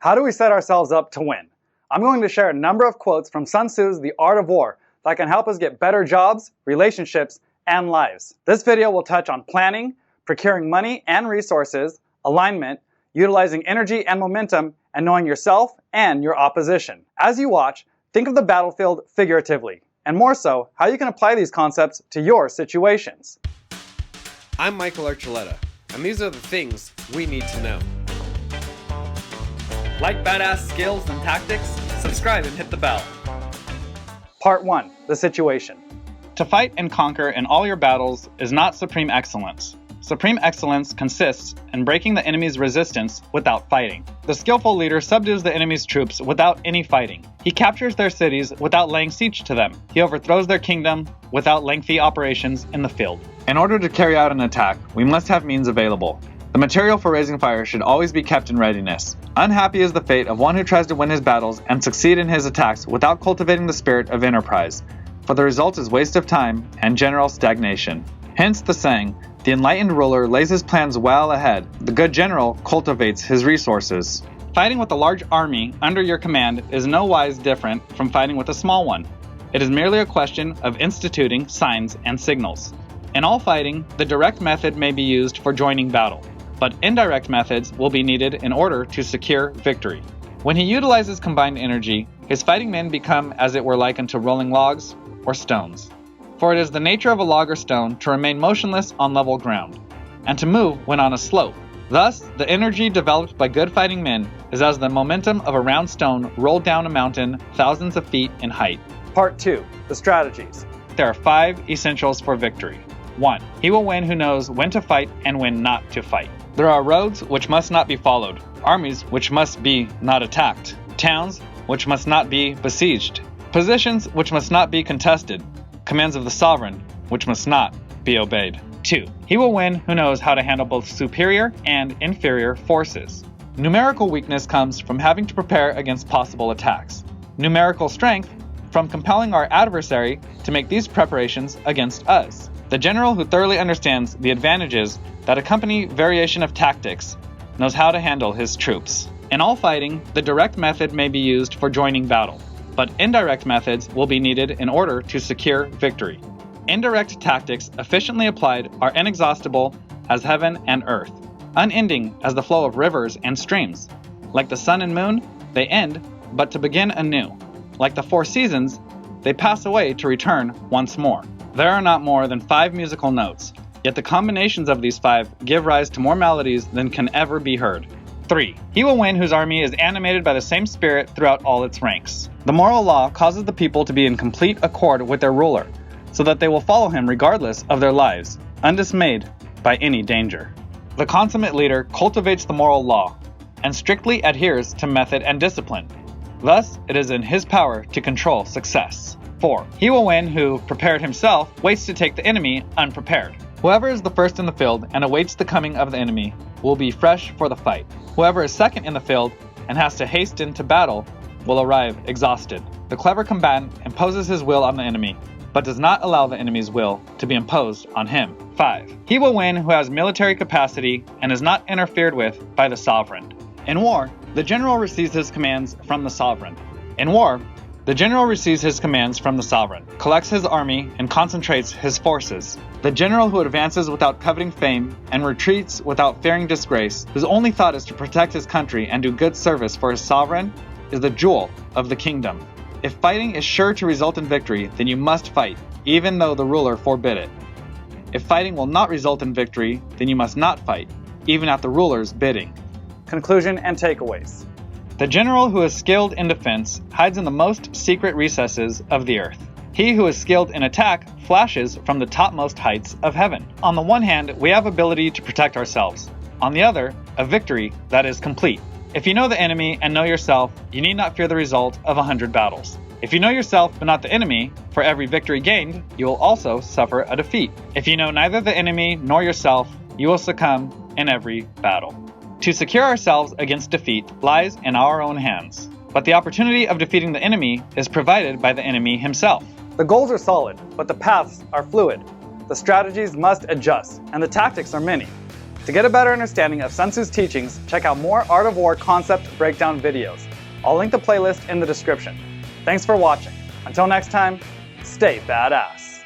How do we set ourselves up to win? I'm going to share a number of quotes from Sun Tzu's The Art of War that can help us get better jobs, relationships, and lives. This video will touch on planning, procuring money and resources, alignment, utilizing energy and momentum, and knowing yourself and your opposition. As you watch, think of the battlefield figuratively, and more so, how you can apply these concepts to your situations. I'm Michael Archuleta, and these are the things we need to know. Like badass skills and tactics? Subscribe and hit the bell. Part 1. The situation. To fight and conquer in all your battles is not supreme excellence. Supreme excellence consists in breaking the enemy's resistance without fighting. The skillful leader subdues the enemy's troops without any fighting. He captures their cities without laying siege to them. He overthrows their kingdom without lengthy operations in the field. In order to carry out an attack, we must have means available. The material for raising fire should always be kept in readiness. Unhappy is the fate of one who tries to win his battles and succeed in his attacks without cultivating the spirit of enterprise, for the result is waste of time and general stagnation. Hence the saying, the enlightened ruler lays his plans well ahead. The good general cultivates his resources. Fighting with a large army under your command is no wise different from fighting with a small one. It is merely a question of instituting signs and signals. In all fighting, the direct method may be used for joining battle, but indirect methods will be needed in order to secure victory. When he utilizes combined energy, his fighting men become as it were likened to rolling logs or stones. For it is the nature of a log or stone to remain motionless on level ground, and to move when on a slope. Thus, the energy developed by good fighting men is as the momentum of a round stone rolled down a mountain thousands of feet in height. Part 2. The strategies. There are 5 essentials for victory. 1. He will win who knows when to fight and when not to fight. There are roads which must not be followed, armies which must be not attacked, towns which must not be besieged, positions which must not be contested, commands of the sovereign which must not be obeyed. 2. He will win who knows how to handle both superior and inferior forces. Numerical weakness comes from having to prepare against possible attacks. Numerical strength from compelling our adversary to make these preparations against us. The general who thoroughly understands the advantages that accompany variation of tactics knows how to handle his troops. In all fighting, the direct method may be used for joining battle, but indirect methods will be needed in order to secure victory. Indirect tactics efficiently applied are inexhaustible as heaven and earth, unending as the flow of rivers and streams. Like the sun and moon, they end, but to begin anew. Like the 4 seasons, they pass away to return once more. There are not more than 5 musical notes, yet the combinations of these 5 give rise to more melodies than can ever be heard. 3. He will win whose army is animated by the same spirit throughout all its ranks. The moral law causes the people to be in complete accord with their ruler, so that they will follow him regardless of their lives, undismayed by any danger. The consummate leader cultivates the moral law, and strictly adheres to method and discipline. Thus, it is in his power to control success. 4. He will win who, prepared himself, waits to take the enemy unprepared. Whoever is the first in the field and awaits the coming of the enemy will be fresh for the fight. Whoever is second in the field and has to hasten to battle will arrive exhausted. The clever combatant imposes his will on the enemy, but does not allow the enemy's will to be imposed on him. 5. He will win who has military capacity and is not interfered with by the sovereign. In war, the general receives his commands from the sovereign. The general receives his commands from the sovereign, collects his army, and concentrates his forces. The general who advances without coveting fame and retreats without fearing disgrace, whose only thought is to protect his country and do good service for his sovereign, is the jewel of the kingdom. If fighting is sure to result in victory, then you must fight, even though the ruler forbid it. If fighting will not result in victory, then you must not fight, even at the ruler's bidding. Conclusion and takeaways. The general who is skilled in defense hides in the most secret recesses of the earth. He who is skilled in attack flashes from the topmost heights of heaven. On the one hand, we have ability to protect ourselves. On the other, a victory that is complete. If you know the enemy and know yourself, you need not fear the result of 100 battles. If you know yourself but not the enemy, for every victory gained, you will also suffer a defeat. If you know neither the enemy nor yourself, you will succumb in every battle. To secure ourselves against defeat lies in our own hands, but the opportunity of defeating the enemy is provided by the enemy himself. The goals are solid, but the paths are fluid. The strategies must adjust, and the tactics are many. To get a better understanding of Sun Tzu's teachings, check out more Art of War concept breakdown videos. I'll link the playlist in the description. Thanks for watching. Until next time, stay badass.